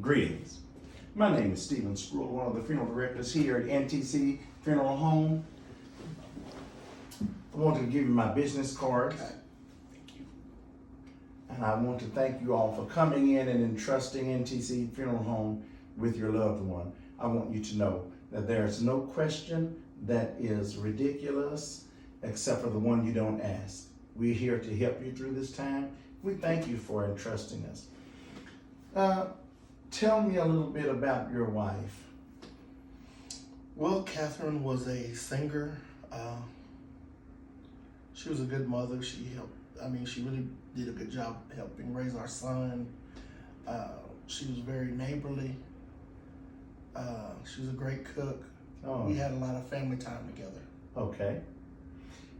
Greetings. My name is Stephen Spruill, one of the funeral directors here at NTC Funeral Home. I want to give you my business cards. Okay. Thank you. And I want to thank you all for coming in and entrusting NTC Funeral Home with your loved one. I want you to know that there's no question that is ridiculous except for the one you don't ask. We're here to help you through this time. We thank you for entrusting us. Tell me a little bit about your wife. Well, Catherine was a singer. She was a good mother. She really did a good job helping raise our son. She was very neighborly. She was a great cook. Oh. We had a lot of family time together. Okay.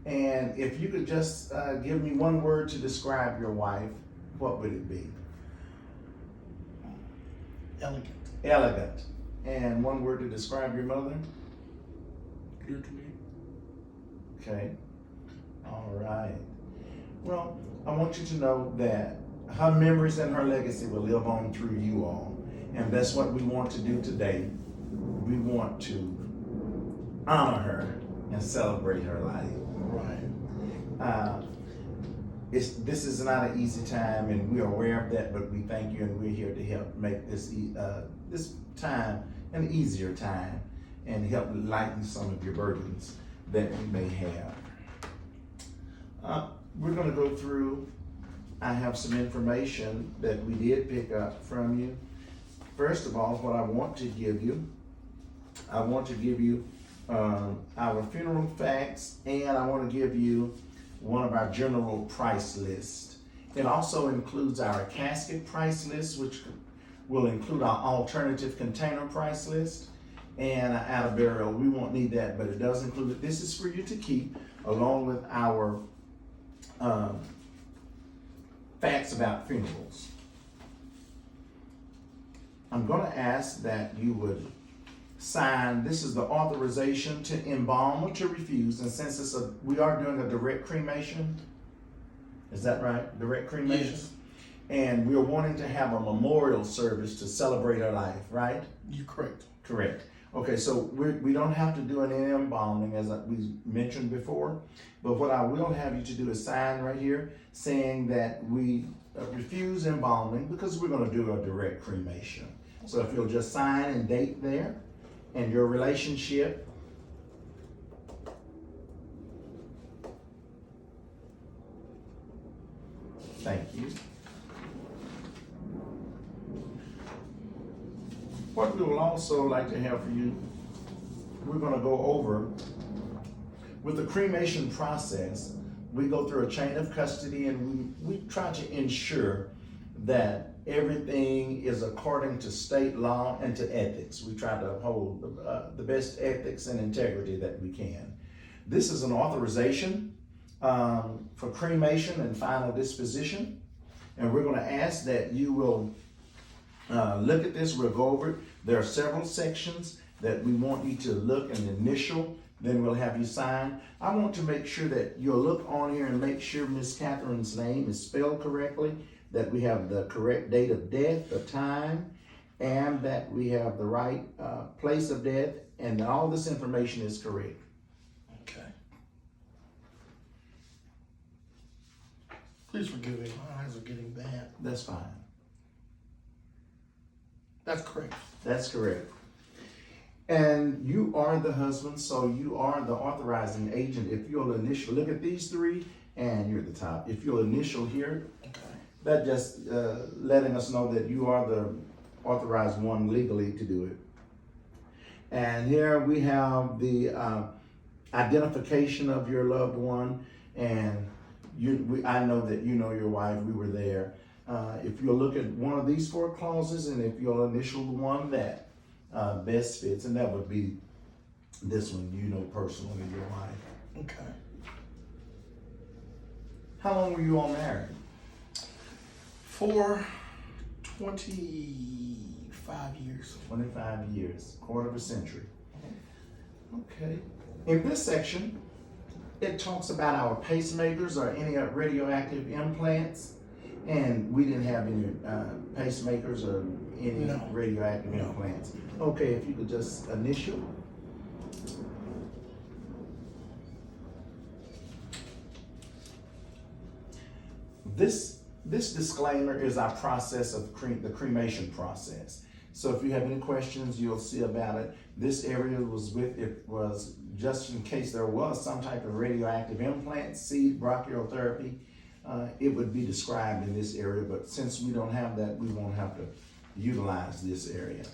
And if you could just give me one word to describe your wife, what would it be? Elegant. Elegant. And one word to describe your mother? Dear to me. Okay. All right. Well, I want you to know that her memories and her legacy will live on through you all. And that's what we want to do today. We want to honor her and celebrate her life. Right. This is not an easy time, and we are aware of that, but we thank you, and we're here to help make this time an easier time and help lighten some of your burdens that you may have. We're going to go through. I have some information that we did pick up from you. First of all, what I want to give you our funeral facts, and I want to give you one of our general price list. It also includes our casket price list, which will include our alternative container price list, and out of burial. We won't need that, but it does include it. This is for you to keep along with our facts about funerals. I'm going to ask that you would sign. This is the authorization to embalm or to refuse, and since we are doing a direct cremation, is that right? Direct cremation? Yes. And we're wanting to have a memorial service to celebrate her life, right? You're correct. Correct. Okay, so we don't have to do an embalming as we mentioned before, but what I will have you to do is sign right here saying that we refuse embalming because we're going to do a direct cremation. So if you'll just sign and date there, and your relationship. Thank you. What we will also like to have for you, we're going to go over with the cremation process. We go through a chain of custody, and we try to ensure that everything is according to state law and to ethics. We try to uphold the best ethics and integrity that we can. This is an authorization for cremation and final disposition. And we're going to ask that you will look at this. We'll go over it. There are several sections that we want you to look and initial. Then we'll have you sign. I want to make sure that you'll look on here and make sure Miss Catherine's name is spelled correctly, that we have the correct date of death, the time, and that we have the right place of death, and that all this information is correct. Okay. Please forgive me. My eyes are getting bad. That's fine. That's correct. That's correct. And you are the husband, so you are the authorizing agent. If you'll initial, look at these three, and you're at the top. If you'll initial here, Okay. that just letting us know that you are the authorized one legally to do it. And here we have the identification of your loved one, and I know that you know your wife. We were there. If you'll look at one of these four clauses, and if you'll initial the one that best fits, and that would be this one, you know personally your wife. Okay. How long were you all married? For 25 years. 25 years, quarter of a century. Okay. In this section, it talks about our pacemakers or any radioactive implants. And we didn't have any pacemakers or any No. radioactive No. implants. Okay, if you could just initial. This disclaimer is our process of the cremation process. So if you have any questions, you'll see about it. This area was just in case there was some type of radioactive implant, seed, bronchial therapy, it would be described in this area, but since we don't have that, we won't have to utilize this area.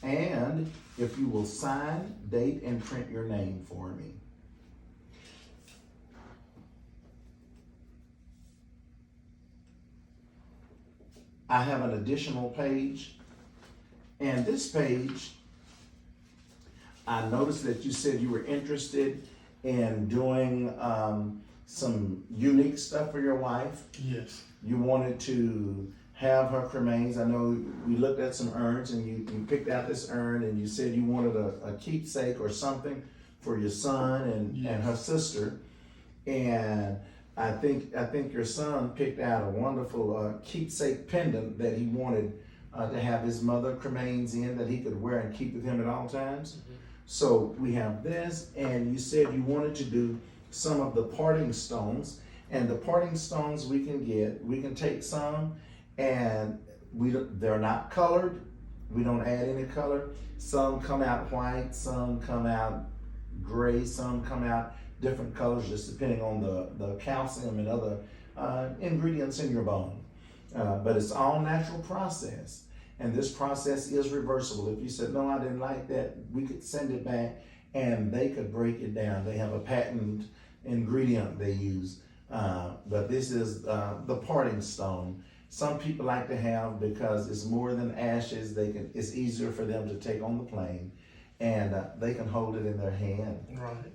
And if you will sign, date, and print your name for me. I have an additional page, and this page, I noticed that you said you were interested in doing some unique stuff for your wife. Yes. You wanted to have her cremains. I know we looked at some urns, and you picked out this urn, and you said you wanted a keepsake or something for your son and her sister. And I think your son picked out a wonderful keepsake pendant that he wanted to have his mother cremains in, that he could wear and keep with him at all times. Mm-hmm. So we have this, and you said you wanted to do some of the parting stones, and the parting stones we can take some, and they're not colored. We don't add any color. Some come out white, some come out gray, some come out different colors, just depending on the calcium and other ingredients in your bone. But it's all natural process. And this process is reversible. If you said, no, I didn't like that, we could send it back and they could break it down. They have a patent ingredient they use. But this is the parting stone. Some people like to have, because it's more than ashes, it's easier for them to take on the plane, and they can hold it in their hand. Right.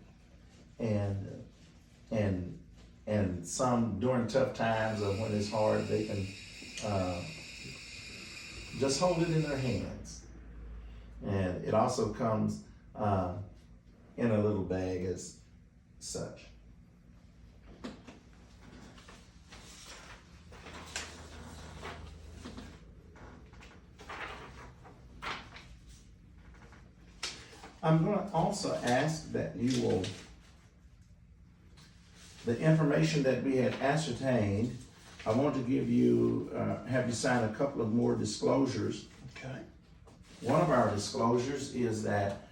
And some during tough times or when it's hard, they can just hold it in their hands. And it also comes in a little bag as such. I'm going to also ask that you will, the information that we had ascertained, I want to give you, have you sign a couple of more disclosures. Okay. One of our disclosures is that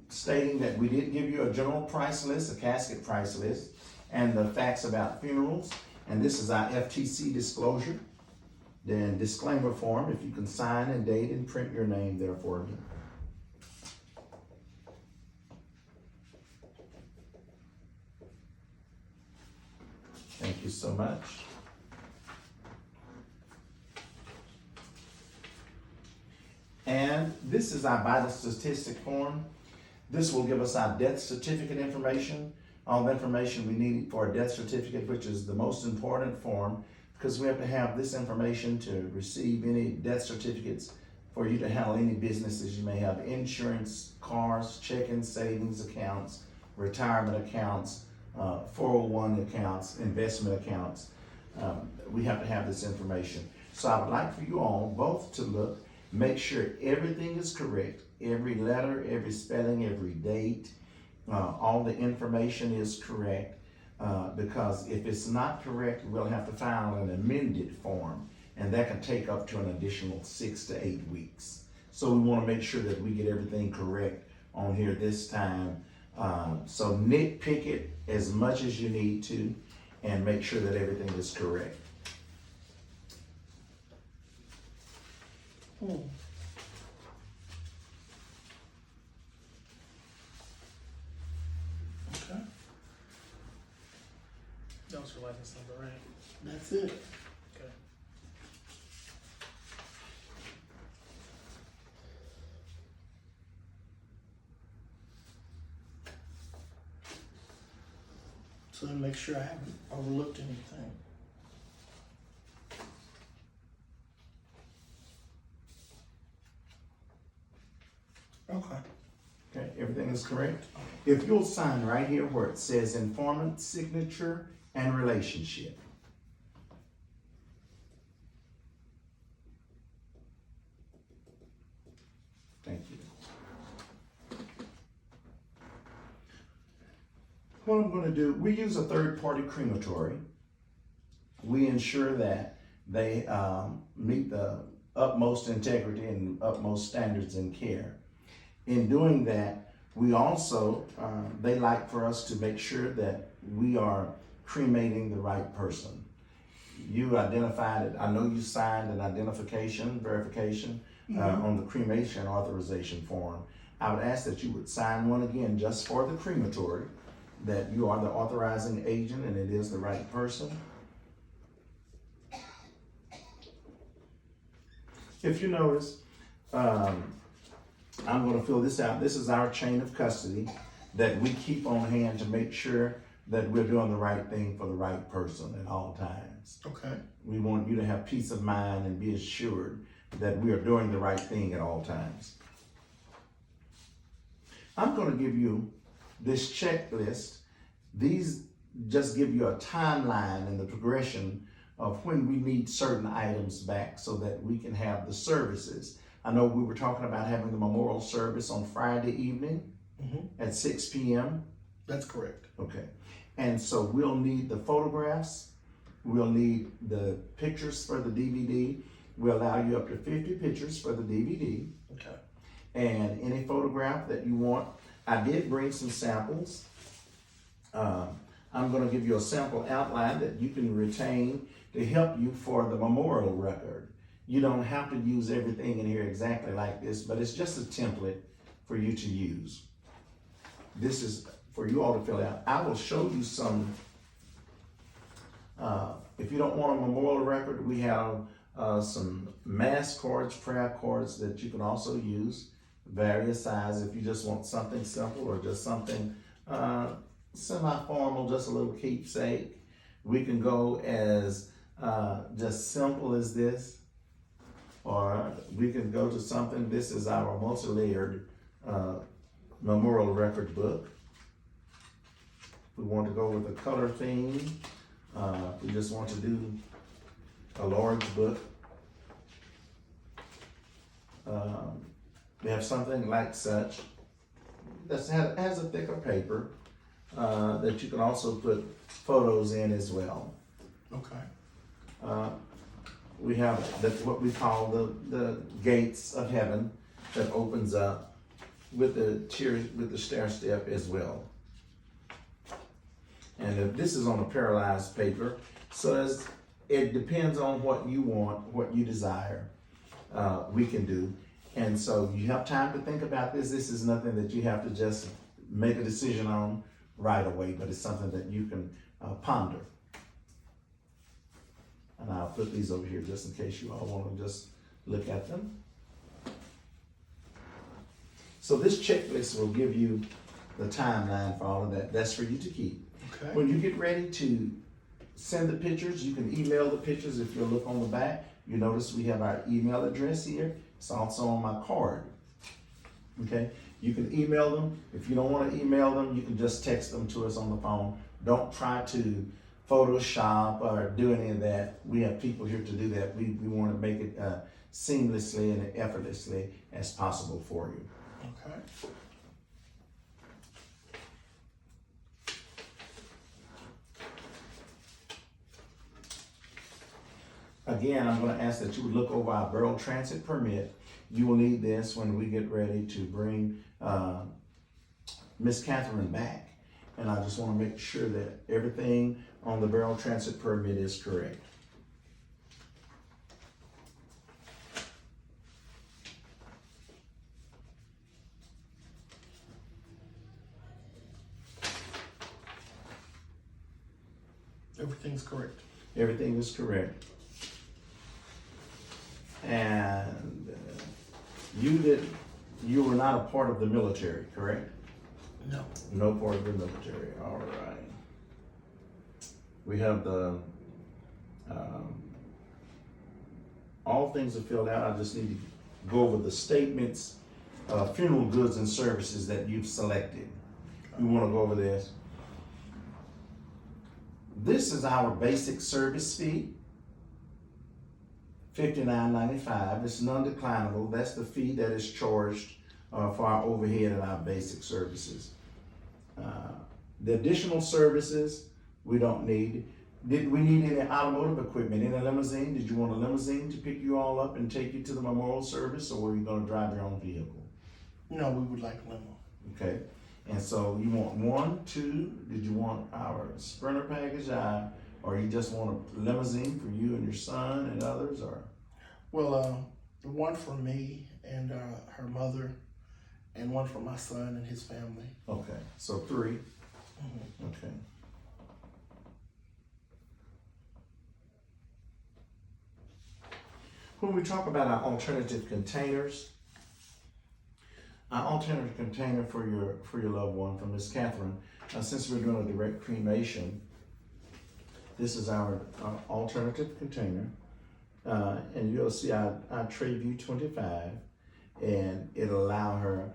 stating that we did give you a general price list, a casket price list, and the facts about funerals. And this is our FTC disclosure. Then disclaimer form, if you can sign and date and print your name there for me. Thank you so much. And this is our vital statistic form. This will give us our death certificate information, all the information we need for a death certificate, which is the most important form, because we have to have this information to receive any death certificates for you to handle any businesses you may have: insurance, cars, checking, savings accounts, retirement accounts, 401 accounts, investment accounts. We have to have this information. So I would like for you all both to look, make sure everything is correct. Every letter, every spelling, every date, all the information is correct. Because if it's not correct, we'll have to file an amended form, and that can take up to an additional 6 to 8 weeks. So we want to make sure that we get everything correct on here this time. So nitpick it as much as you need to, and make sure that everything is correct. Okay. That was your license number, right? That's it. Okay. So then make sure I haven't overlooked anything. Okay. Okay, everything is correct? If you'll sign right here where it says informant, signature, and relationship. Thank you. What I'm gonna do, we use a third-party crematory. We ensure that they meet the utmost integrity and utmost standards in care. In doing that, we also, they like for us to make sure that we are cremating the right person. You identified it, I know you signed an identification verification on the cremation authorization form. I would ask that you would sign one again just for the crematory, that you are the authorizing agent and it is the right person. If you notice, I'm gonna fill this out. This is our chain of custody that we keep on hand to make sure that we're doing the right thing for the right person at all times. Okay. We want you to have peace of mind and be assured that we are doing the right thing at all times. I'm gonna give you this checklist. These just give you a timeline and the progression of when we need certain items back so that we can have the services. I know we were talking about having the memorial service on Friday evening at 6 p.m. That's correct. Okay. And so we'll need the photographs. We'll need the pictures for the DVD. We'll allow you up to 50 pictures for the DVD. Okay. And any photograph that you want. I did bring some samples. I'm going to give you a sample outline that you can retain to help you for the memorial record. You don't have to use everything in here exactly like this, but it's just a template for you to use. This is for you all to fill out. I will show you some, if you don't want a memorial record, we have some mass cards, prayer cards that you can also use, various sizes if you just want something simple or just something semi-formal, just a little keepsake. We can go as just simple as this, or we can go to something. This is our multi-layered memorial record book. We want to go with a color theme. We just want to do a large book. We have something like such that has a thicker paper that you can also put photos in as well. Okay. We have what we call the gates of heaven that opens up with the stair step as well. And this is on a paralyzed paper, so it depends on what you want, what you desire. We can do, and so you have time to think about this. This is nothing that you have to just make a decision on right away, but it's something that you can ponder. And I'll put these over here just in case you all want to just look at them. So this checklist will give you the timeline for all of that. That's for you to keep. Okay. When you get ready to send the pictures, you can email the pictures. If you look on the back, you notice we have our email address here. It's also on my card. Okay? You can email them. If you don't want to email them, you can just text them to us on the phone. Don't try to Photoshop or do any of that. We have people here to do that. We want to make it seamlessly and effortlessly as possible for you. Okay. Again, I'm going to ask that you would look over our borough transit permit. You will need this when we get ready to bring Miss Catherine back. And I just want to make sure that everything on the borough transit permit is correct. Everything's correct. Everything is correct. And you were not a part of the military, correct? No. No part of the military, all right. We have the, all things are filled out. I just need to go over the statements funeral goods and services that you've selected. You wanna go over this? This is our basic service fee, $59.95. It's non-declinable. That's the fee that is charged for our overhead and our basic services. The additional services we don't need. Did we need any automotive equipment, any limousine? Did you want a limousine to pick you all up and take you to the memorial service, or were you gonna drive your own vehicle? No, we would like a limo. Okay, and so you want one, two, did you want our Sprinter package, or you just want a limousine for you and your son and others, or? Well, the one for me and her mother, and one for my son and his family. Okay, so 3. Mhm. Okay. When we talk about our alternative containers, our alternative container for your loved one, from Miss Catherine, since we're doing a direct cremation, this is our alternative container, and you'll see our tray view 25, and it'll allow her,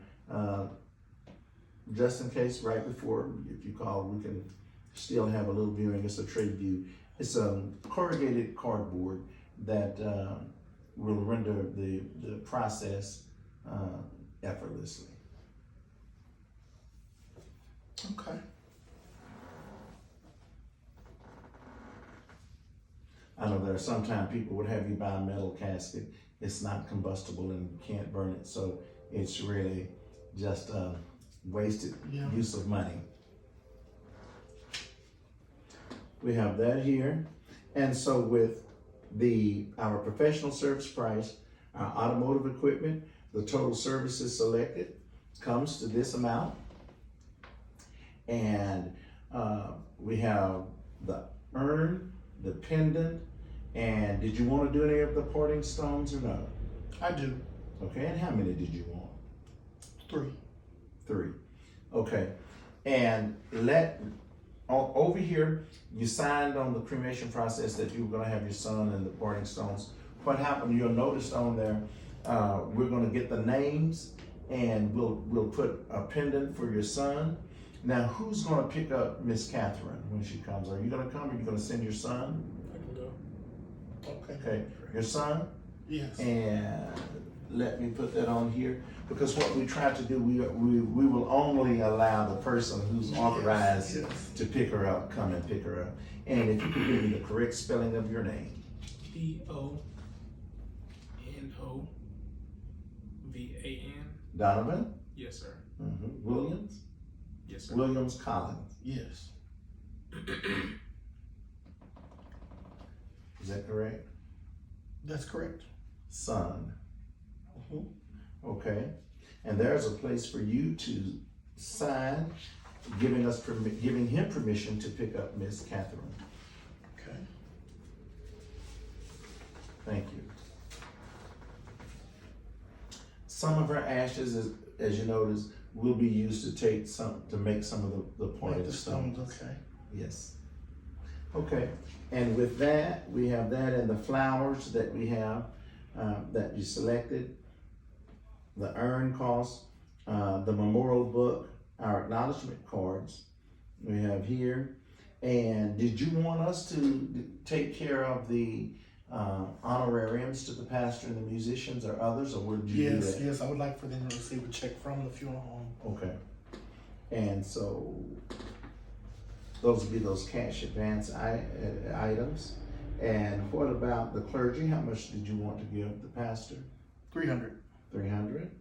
just in case right before, if you call, we can still have a little viewing. It's a tray view. It's a corrugated cardboard that will render the process effortlessly. Okay. I know there are sometimes people would have you buy a metal casket. It's not combustible and you can't burn it, so it's really just a wasted use of money. We have that here, and so with our professional service price, our automotive equipment, the total services selected comes to this amount, and we have the urn, the pendant, and did you want to do any of the parting stones or no? I do. Okay, and how many did you want? 3. 3. Okay, and over here, you signed on the cremation process that you were gonna have your son and the parting stones. What happened, you'll notice on there, we're gonna get the names and we'll put a pendant for your son. Now, who's gonna pick up Miss Catherine when she comes? Are you gonna come or are you gonna send your son? I can go. Okay. Okay, your son? Yes. And let me put that on here, because what we try to do, we will only allow the person who's authorized Yes. to pick her up, come and pick her up. And if you could give me the correct spelling of your name. DONOVAN. Donovan? Yes, sir. Williams? Yes, sir. Williams Collins. Yes. Is that correct? That's correct. Son. Mhm. Okay. And there's a place for you to sign, giving him permission to pick up Miss Catherine. Okay. Thank you. Some of her ashes, as you notice, will be used to make some of the Like pointed the stones. stones, okay. Yes. Okay, and with that, we have that, and the flowers that we have, that you selected, the urn cost, the memorial book, our acknowledgement cards we have here. And did you want us to take care of the honorariums to the pastor and the musicians or others, or would you do that? Yes, I would like for them to receive a check from the funeral home. Okay. And so those would be those cash advance items. And what about the clergy? How much did you want to give the pastor? 300. 300.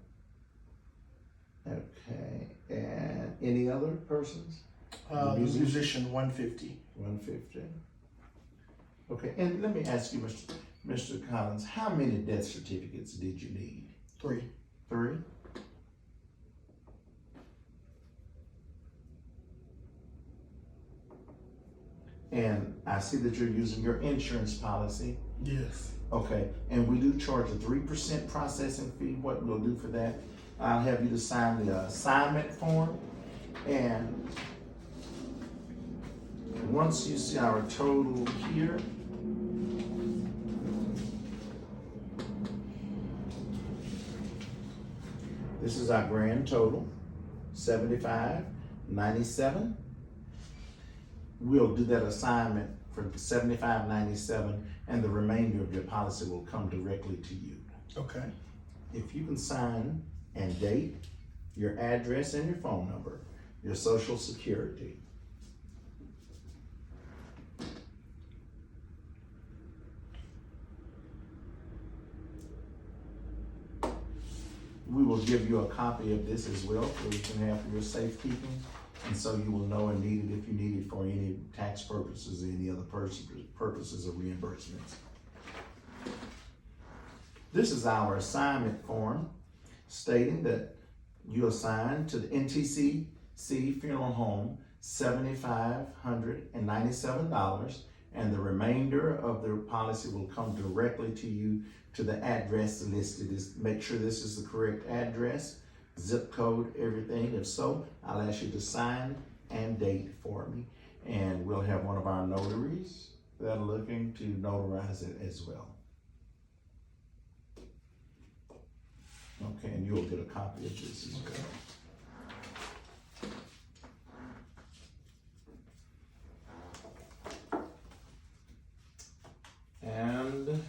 Okay. And any other persons? The musician 150. 150. Okay. And let me ask you, Mr. Collins, how many death certificates did you need? 3. 3? And I see that you're using your insurance policy. Yes. Okay, and we do charge a 3% processing fee. What we'll do for that, I'll have you to sign the assignment form. And once you see our total here, This is our grand total, $75.97. We'll do that assignment for $75.97, and the remainder of your policy will come directly to you. Okay. If you can sign and date, your address and your phone number, your social security. We will give you a copy of this as well, so you can have for your safekeeping, and so you will know and need it if you need it for any tax purposes or any other purposes of reimbursements. This is our assignment form stating that you assign to the NTCC Funeral Home $7,597, and the remainder of the policy will come directly to you to the address listed. Make sure this is the correct address, zip code, everything. If so, I'll ask you to sign and date for me, and we'll have one of our notaries that are looking to notarize it as well. Okay, and you'll get a copy of this as well. And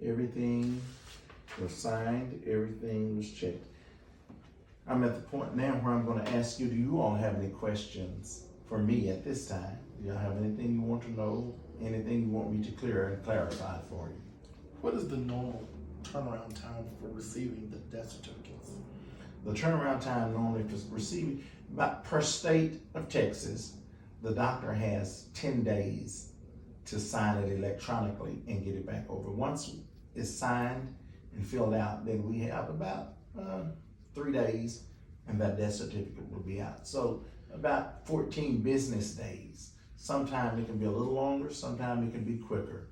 everything was signed, everything was checked. I'm at the point now where I'm going to ask you, do you all have any questions for me at this time? Do y'all have anything you want to know, anything you want me to clarify for you? What is the normal turnaround time for receiving the death certificates? The turnaround time normally for receiving, about per state of Texas, the doctor has 10 days to sign it electronically and get it back over. Once it's signed and filled out, then we have about 3 days and that death certificate will be out. So about 14 business days. Sometimes it can be a little longer, sometimes it can be quicker.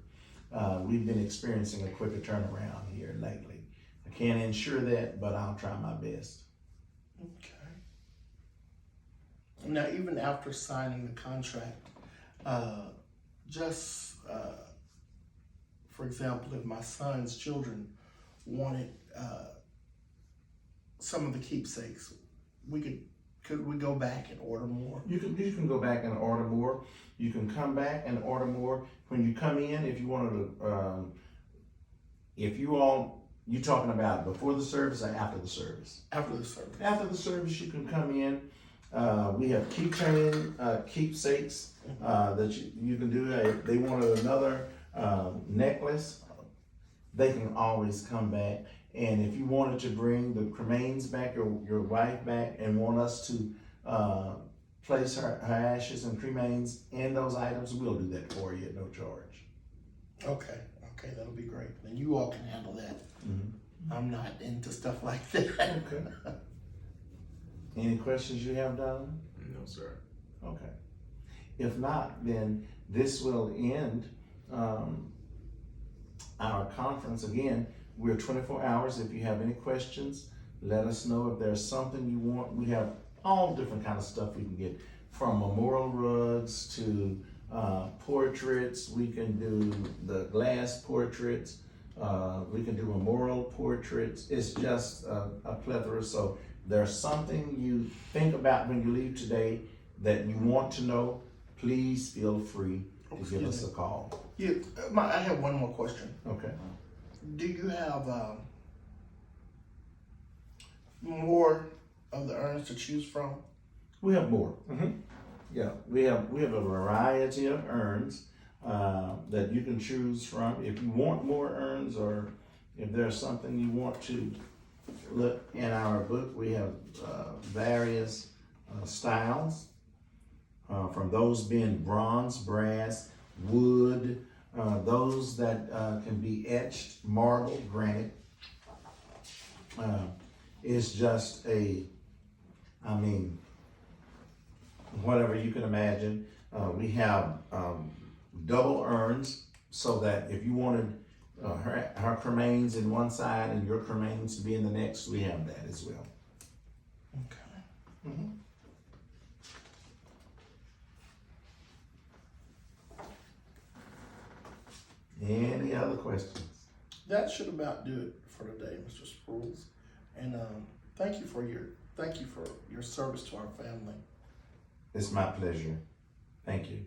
We've been experiencing a quicker turnaround here lately. I can't ensure that, but I'll try my best. Okay. Now, even after signing the contract, for example, if my son's children wanted some of the keepsakes, could we go back and order more? You can go back and order more. You can come back and order more. When you come in, if you wanted to, you talking about before the service or after the service? After the service. After the service, you can come in. We have keychain, keepsakes that you can do. If they wanted another necklace, they can always come back. And if you wanted to bring the cremains back, your wife back, and want us to place her ashes and cremains in those items, we'll do that for you at no charge. Okay, that'll be great. Then you all can handle that. Mm-hmm. I'm not into stuff like that. Okay. Any questions you have, Donald? No, sir. Okay. If not, then this will end our conference. Again, we're 24 hours. If you have any questions, let us know. If there's something you want, we have all different kind of stuff we can get, from memorial rugs to portraits. We can do the glass portraits. We can do memorial portraits. It's just a plethora. So there's something you think about when you leave today that you want to know, please feel free to give us a call. I have one more question. Okay. Do you have more of the urns to choose from? We have more. Mm-hmm. Yeah, we have a variety of urns that you can choose from. If you want more urns, or if there's something you want to look in our book, we have various styles, from those being bronze, brass, wood, those that can be etched, marble, granite. It's just whatever you can imagine. We have double urns, so that if you wanted her cremains in one side and your cremains to be in the next, we have that as well. Okay. Mm-hmm. Any other questions? questions? That should about do it for today, Mr. Spruill. And thank you for your service to our family. It's my pleasure. Thank you.